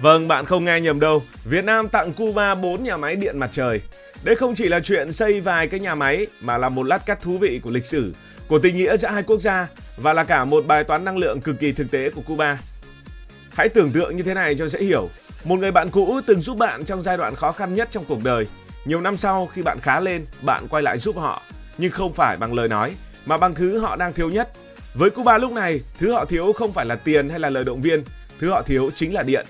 Vâng, bạn không nghe nhầm đâu. Việt Nam tặng Cuba 4 nhà máy điện mặt trời. Đây không chỉ là chuyện xây vài cái nhà máy mà là một lát cắt thú vị của lịch sử, của tình nghĩa giữa hai quốc gia và là cả một bài toán năng lượng cực kỳ thực tế của Cuba. Hãy tưởng tượng như thế này cho dễ hiểu. Một người bạn cũ từng giúp bạn trong giai đoạn khó khăn nhất trong cuộc đời. Nhiều năm sau khi bạn khá lên, bạn quay lại giúp họ. Nhưng không phải bằng lời nói, mà bằng thứ họ đang thiếu nhất. Với Cuba lúc này, thứ họ thiếu không phải là tiền hay là lời động viên. Thứ họ thiếu chính là điện.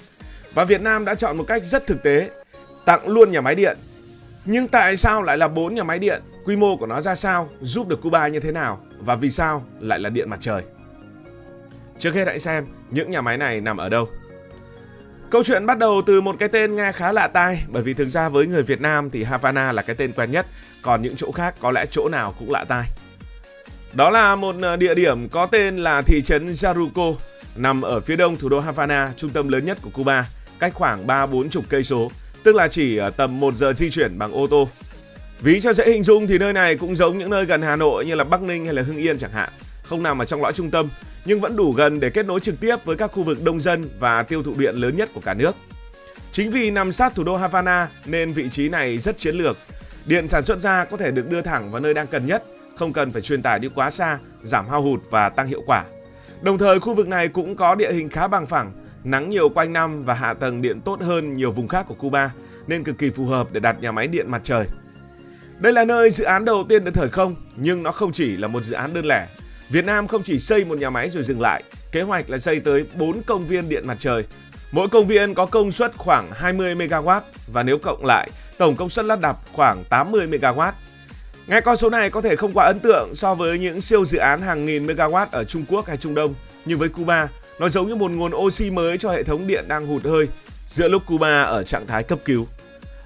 Và Việt Nam đã chọn một cách rất thực tế, tặng luôn nhà máy điện. Nhưng tại sao lại là 4 nhà máy điện? Quy mô của nó ra sao? Giúp được Cuba như thế nào? Và vì sao lại là điện mặt trời? Trước hết hãy xem những nhà máy này nằm ở đâu. Câu chuyện bắt đầu từ một cái tên nghe khá lạ tai, bởi vì thực ra với người Việt Nam thì Havana là cái tên quen nhất, còn những chỗ khác có lẽ chỗ nào cũng lạ tai. Đó là một địa điểm có tên là thị trấn Yaruco, nằm ở phía đông thủ đô Havana, trung tâm lớn nhất của Cuba, cách khoảng 30-40 cây số, tức là chỉ tầm 1 giờ di chuyển bằng ô tô. Ví cho dễ hình dung thì nơi này cũng giống những nơi gần Hà Nội như là Bắc Ninh hay là Hưng Yên chẳng hạn, không nằm ở trong lõi trung tâm nhưng vẫn đủ gần để kết nối trực tiếp với các khu vực đông dân và tiêu thụ điện lớn nhất của cả nước. Chính vì nằm sát thủ đô Havana nên vị trí này rất chiến lược. Điện sản xuất ra có thể được đưa thẳng vào nơi đang cần nhất, không cần phải truyền tải đi quá xa, giảm hao hụt và tăng hiệu quả. Đồng thời khu vực này cũng có địa hình khá bằng phẳng, nắng nhiều quanh năm và hạ tầng điện tốt hơn nhiều vùng khác của Cuba, nên cực kỳ phù hợp để đặt nhà máy điện mặt trời. Đây là nơi dự án đầu tiên được khởi công, nhưng nó không chỉ là một dự án đơn lẻ. Việt Nam không chỉ xây một nhà máy rồi dừng lại, kế hoạch là xây tới 4 công viên điện mặt trời. Mỗi công viên có công suất khoảng 20 MW và nếu cộng lại, tổng công suất lắp đặt khoảng 80 MW. Nghe con số này có thể không quá ấn tượng so với những siêu dự án hàng nghìn MW ở Trung Quốc hay Trung Đông, nhưng với Cuba, nó giống như một nguồn oxy mới cho hệ thống điện đang hụt hơi giữa lúc Cuba ở trạng thái cấp cứu.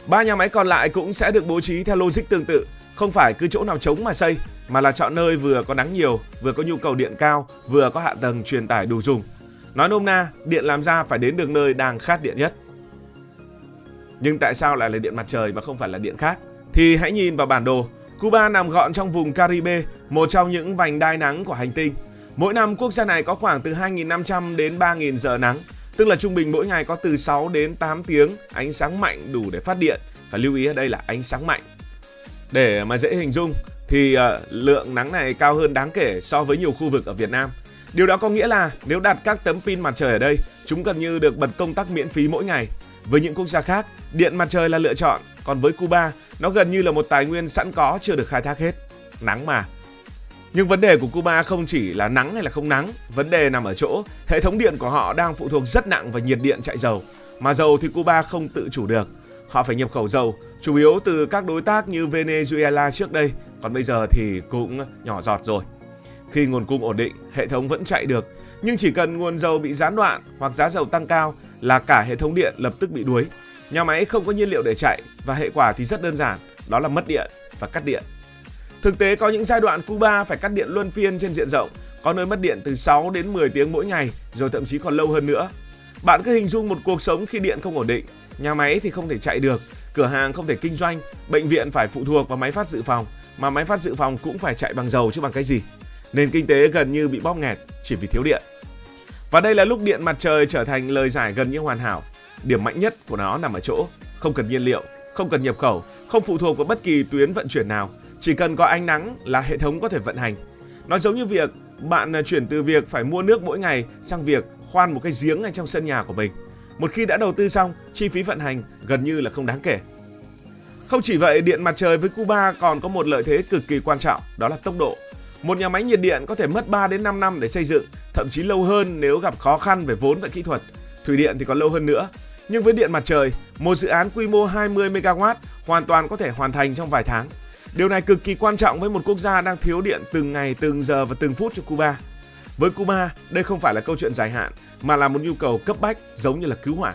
3 nhà máy còn lại cũng sẽ được bố trí theo logic tương tự, không phải cứ chỗ nào trống mà xây, mà là chọn nơi vừa có nắng nhiều, vừa có nhu cầu điện cao, vừa có hạ tầng truyền tải đủ dùng. Nói nôm na, điện làm ra phải đến được nơi đang khát điện nhất. Nhưng tại sao lại là điện mặt trời mà không phải là điện khác? Thì hãy nhìn vào bản đồ. Cuba nằm gọn trong vùng Caribe, một trong những vành đai nắng của hành tinh. Mỗi năm quốc gia này có khoảng từ 2.500 đến 3.000 giờ nắng, tức là trung bình mỗi ngày có từ 6 đến 8 tiếng ánh sáng mạnh đủ để phát điện. Phải lưu ý ở đây là ánh sáng mạnh. Để mà dễ hình dung thì lượng nắng này cao hơn đáng kể so với nhiều khu vực ở Việt Nam. Điều đó có nghĩa là nếu đặt các tấm pin mặt trời ở đây, chúng gần như được bật công tắc miễn phí mỗi ngày. Với những quốc gia khác, điện mặt trời là lựa chọn, còn với Cuba, nó gần như là một tài nguyên sẵn có chưa được khai thác hết. Nắng mà. Nhưng vấn đề của Cuba không chỉ là nắng hay là không nắng, vấn đề nằm ở chỗ hệ thống điện của họ đang phụ thuộc rất nặng vào nhiệt điện chạy dầu, mà dầu thì Cuba không tự chủ được. Họ phải nhập khẩu dầu, chủ yếu từ các đối tác như Venezuela trước đây, còn bây giờ thì cũng nhỏ giọt rồi. Khi nguồn cung ổn định, hệ thống vẫn chạy được, nhưng chỉ cần nguồn dầu bị gián đoạn hoặc giá dầu tăng cao là cả hệ thống điện lập tức bị đuối. Nhà máy không có nhiên liệu để chạy và hệ quả thì rất đơn giản, đó là mất điện và cắt điện. Thực tế có những giai đoạn Cuba phải cắt điện luân phiên trên diện rộng, có nơi mất điện từ 6 đến 10 tiếng mỗi ngày, rồi thậm chí còn lâu hơn nữa. Bạn cứ hình dung một cuộc sống khi điện không ổn định, nhà máy thì không thể chạy được, cửa hàng không thể kinh doanh, bệnh viện phải phụ thuộc vào máy phát dự phòng, mà máy phát dự phòng cũng phải chạy bằng dầu chứ bằng cái gì. Nền kinh tế gần như bị bóp nghẹt chỉ vì thiếu điện. Và đây là lúc điện mặt trời trở thành lời giải gần như hoàn hảo. Điểm mạnh nhất của nó nằm ở chỗ không cần nhiên liệu, không cần nhập khẩu, không phụ thuộc vào bất kỳ tuyến vận chuyển nào. Chỉ cần có ánh nắng là hệ thống có thể vận hành. Nó giống như việc bạn chuyển từ việc phải mua nước mỗi ngày sang việc khoan một cái giếng ngay trong sân nhà của mình. Một khi đã đầu tư xong, chi phí vận hành gần như là không đáng kể. Không chỉ vậy, điện mặt trời với Cuba còn có một lợi thế cực kỳ quan trọng, đó là tốc độ. Một nhà máy nhiệt điện có thể mất 3 đến 5 năm để xây dựng, thậm chí lâu hơn nếu gặp khó khăn về vốn và kỹ thuật. Thủy điện thì còn lâu hơn nữa. Nhưng với điện mặt trời, một dự án quy mô 20 MW hoàn toàn có thể hoàn thành trong vài tháng. Điều này cực kỳ quan trọng với một quốc gia đang thiếu điện từng ngày, từng giờ và từng phút cho Cuba. Với Cuba, đây không phải là câu chuyện dài hạn, mà là một nhu cầu cấp bách giống như là cứu hỏa.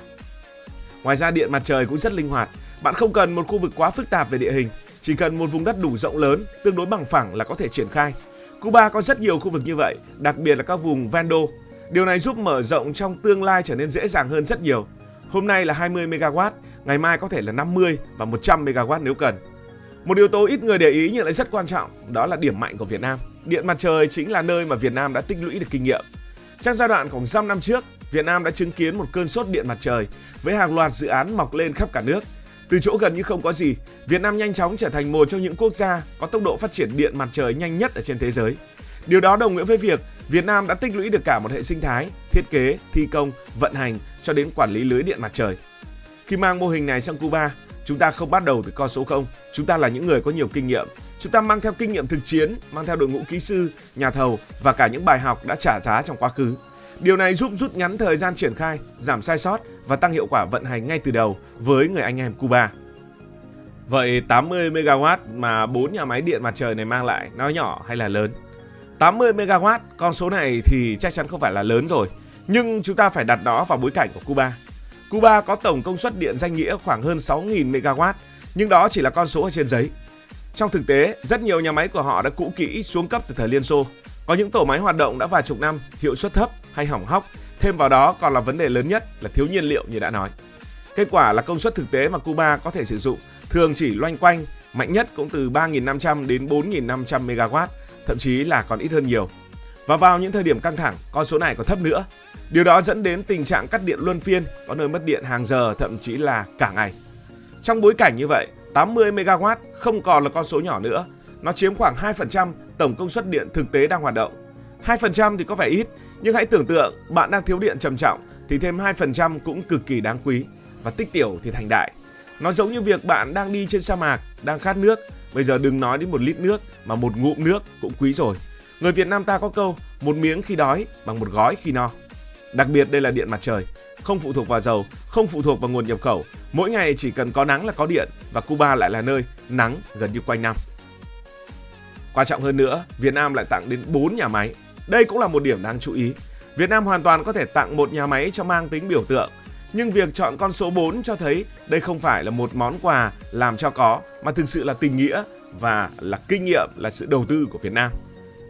Ngoài ra điện mặt trời cũng rất linh hoạt. Bạn không cần một khu vực quá phức tạp về địa hình, chỉ cần một vùng đất đủ rộng lớn, tương đối bằng phẳng là có thể triển khai. Cuba có rất nhiều khu vực như vậy, đặc biệt là các vùng ven đô. Điều này giúp mở rộng trong tương lai trở nên dễ dàng hơn rất nhiều. Hôm nay là 20 MW, ngày mai có thể là 50 và 100 MW nếu cần. Một yếu tố ít người để ý nhưng lại rất quan trọng, đó là điểm mạnh của Việt Nam. Điện mặt trời chính là nơi mà Việt Nam đã tích lũy được kinh nghiệm. Trong giai đoạn khoảng 5 năm trước, Việt Nam đã chứng kiến một cơn sốt điện mặt trời với hàng loạt dự án mọc lên khắp cả nước. Từ chỗ gần như không có gì, Việt Nam nhanh chóng trở thành một trong những quốc gia có tốc độ phát triển điện mặt trời nhanh nhất ở trên thế giới. Điều đó đồng nghĩa với việc Việt Nam đã tích lũy được cả một hệ sinh thái, thiết kế, thi công, vận hành cho đến quản lý lưới điện mặt trời. Khi mang mô hình này sang Cuba, chúng ta không bắt đầu từ con số 0, chúng ta là những người có nhiều kinh nghiệm. Chúng ta mang theo kinh nghiệm thực chiến, mang theo đội ngũ kỹ sư, nhà thầu và cả những bài học đã trả giá trong quá khứ. Điều này giúp rút ngắn thời gian triển khai, giảm sai sót và tăng hiệu quả vận hành ngay từ đầu với người anh em Cuba. Vậy 80 MW mà 4 nhà máy điện mặt trời này mang lại, nó nhỏ hay là lớn? 80 MW, con số này thì chắc chắn không phải là lớn rồi, nhưng chúng ta phải đặt nó vào bối cảnh của Cuba. Cuba có tổng công suất điện danh nghĩa khoảng hơn 6.000 MW, nhưng đó chỉ là con số ở trên giấy. Trong thực tế, rất nhiều nhà máy của họ đã cũ kỹ, xuống cấp từ thời Liên Xô. Có những tổ máy hoạt động đã vài chục năm, hiệu suất thấp hay hỏng hóc. Thêm vào đó còn là vấn đề lớn nhất là thiếu nhiên liệu như đã nói. Kết quả là công suất thực tế mà Cuba có thể sử dụng thường chỉ loanh quanh, mạnh nhất cũng từ 3.500 đến 4.500 MW, thậm chí là còn ít hơn nhiều. Và vào những thời điểm căng thẳng, con số này còn thấp nữa. Điều đó dẫn đến tình trạng cắt điện luân phiên, có nơi mất điện hàng giờ, thậm chí là cả ngày. Trong bối cảnh như vậy, 80 MW không còn là con số nhỏ nữa. Nó chiếm khoảng 2% tổng công suất điện thực tế đang hoạt động. 2% thì có vẻ ít, nhưng hãy tưởng tượng bạn đang thiếu điện trầm trọng thì thêm 2% cũng cực kỳ đáng quý. Và tích tiểu thì thành đại. Nó giống như việc bạn đang đi trên sa mạc, đang khát nước. Bây giờ đừng nói đến 1 lít nước mà 1 ngụm nước cũng quý rồi. Người Việt Nam ta có câu, một miếng khi đói bằng một gói khi no. Đặc biệt đây là điện mặt trời, không phụ thuộc vào dầu, không phụ thuộc vào nguồn nhập khẩu. Mỗi ngày chỉ cần có nắng là có điện, và Cuba lại là nơi nắng gần như quanh năm. Quan trọng hơn nữa, Việt Nam lại tặng đến 4 nhà máy. Đây cũng là một điểm đáng chú ý. Việt Nam hoàn toàn có thể tặng một nhà máy cho mang tính biểu tượng. Nhưng việc chọn con số 4 cho thấy đây không phải là một món quà làm cho có, mà thực sự là tình nghĩa và là kinh nghiệm, là sự đầu tư của Việt Nam.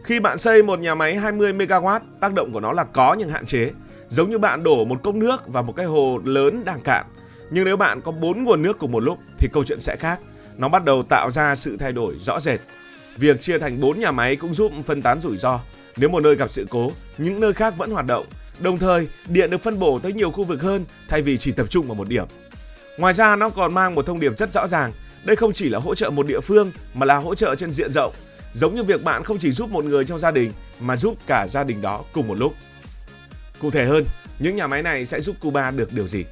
Khi bạn xây một nhà máy 20 MW, tác động của nó là có những hạn chế. Giống như bạn đổ một cốc nước vào một cái hồ lớn đang cạn. Nhưng nếu bạn có 4 nguồn nước cùng một lúc thì câu chuyện sẽ khác. Nó bắt đầu tạo ra sự thay đổi rõ rệt. Việc chia thành 4 nhà máy cũng giúp phân tán rủi ro. Nếu một nơi gặp sự cố, những nơi khác vẫn hoạt động. Đồng thời, điện được phân bổ tới nhiều khu vực hơn thay vì chỉ tập trung vào một điểm. Ngoài ra, nó còn mang một thông điệp rất rõ ràng. Đây không chỉ là hỗ trợ một địa phương mà là hỗ trợ trên diện rộng. Giống như việc bạn không chỉ giúp một người trong gia đình mà giúp cả gia đình đó cùng một lúc. Cụ thể hơn, những nhà máy này sẽ giúp Cuba được điều gì?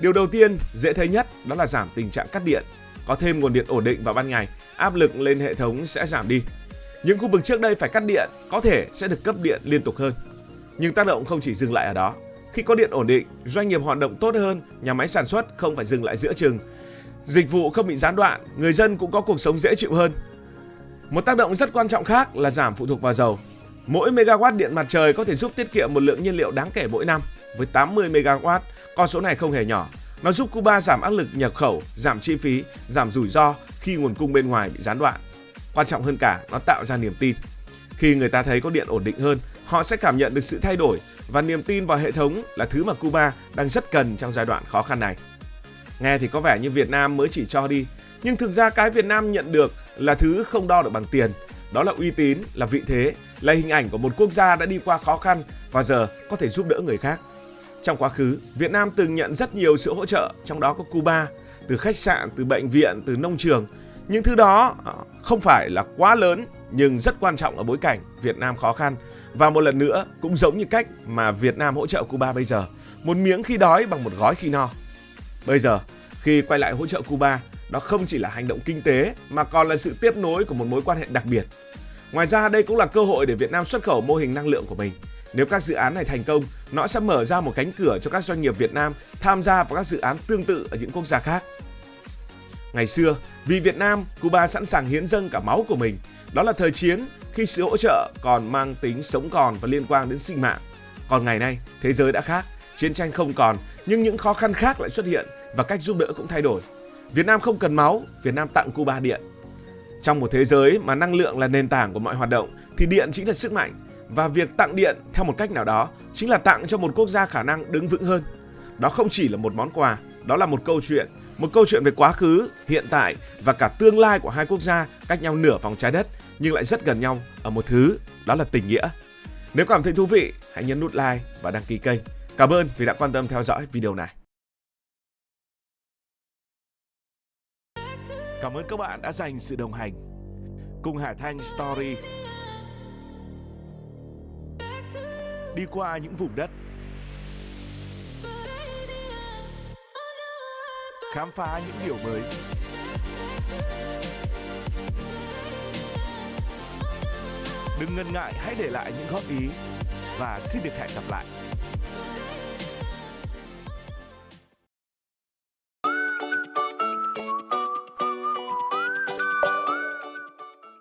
Điều đầu tiên, dễ thấy nhất đó là giảm tình trạng cắt điện. Có thêm nguồn điện ổn định vào ban ngày, áp lực lên hệ thống sẽ giảm đi. Những khu vực trước đây phải cắt điện có thể sẽ được cấp điện liên tục hơn. Nhưng tác động không chỉ dừng lại ở đó. Khi có điện ổn định, doanh nghiệp hoạt động tốt hơn, nhà máy sản xuất không phải dừng lại giữa chừng. Dịch vụ không bị gián đoạn, người dân cũng có cuộc sống dễ chịu hơn. Một tác động rất quan trọng khác là giảm phụ thuộc vào dầu. Mỗi megawatt điện mặt trời có thể giúp tiết kiệm một lượng nhiên liệu đáng kể mỗi năm. Với 80 MW, con số này không hề nhỏ. Nó giúp Cuba giảm áp lực nhập khẩu, giảm chi phí, giảm rủi ro khi nguồn cung bên ngoài bị gián đoạn. Quan trọng hơn cả, nó tạo ra niềm tin. Khi người ta thấy có điện ổn định hơn, họ sẽ cảm nhận được sự thay đổi, và niềm tin vào hệ thống là thứ mà Cuba đang rất cần trong giai đoạn khó khăn này. Nghe thì có vẻ như Việt Nam mới chỉ cho đi, nhưng thực ra cái Việt Nam nhận được là thứ không đo được bằng tiền. Đó là uy tín, là vị thế, là hình ảnh của một quốc gia đã đi qua khó khăn và giờ có thể giúp đỡ người khác. Trong quá khứ, Việt Nam từng nhận rất nhiều sự hỗ trợ, trong đó có Cuba, từ khách sạn, từ bệnh viện, từ nông trường. Những thứ đó không phải là quá lớn, nhưng rất quan trọng ở bối cảnh Việt Nam khó khăn. Và một lần nữa, cũng giống như cách mà Việt Nam hỗ trợ Cuba bây giờ, một miếng khi đói bằng một gói khi no. Bây giờ, khi quay lại hỗ trợ Cuba, đó không chỉ là hành động kinh tế mà còn là sự tiếp nối của một mối quan hệ đặc biệt. Ngoài ra, đây cũng là cơ hội để Việt Nam xuất khẩu mô hình năng lượng của mình. Nếu các dự án này thành công, nó sẽ mở ra một cánh cửa cho các doanh nghiệp Việt Nam tham gia vào các dự án tương tự ở những quốc gia khác. Ngày xưa, vì Việt Nam, Cuba sẵn sàng hiến dâng cả máu của mình. Đó là thời chiến, khi sự hỗ trợ còn mang tính sống còn và liên quan đến sinh mạng. Còn ngày nay, thế giới đã khác, chiến tranh không còn, nhưng những khó khăn khác lại xuất hiện và cách giúp đỡ cũng thay đổi. Việt Nam không cần máu, Việt Nam tặng Cuba điện. Trong một thế giới mà năng lượng là nền tảng của mọi hoạt động, thì điện chính là sức mạnh. Và việc tặng điện theo một cách nào đó chính là tặng cho một quốc gia khả năng đứng vững hơn. Đó không chỉ là một món quà, đó là một câu chuyện về quá khứ, hiện tại và cả tương lai của hai quốc gia cách nhau nửa vòng trái đất nhưng lại rất gần nhau ở một thứ, đó là tình nghĩa. Nếu cảm thấy thú vị, hãy nhấn nút like và đăng ký kênh. Cảm ơn vì đã quan tâm theo dõi video này. Cảm ơn các bạn đã dành sự đồng hành cùng Hải Thanh Story đi qua những vùng đất, khám phá những điều mới. Đừng ngần ngại, hãy để lại những góp ý và xin được hẹn gặp lại.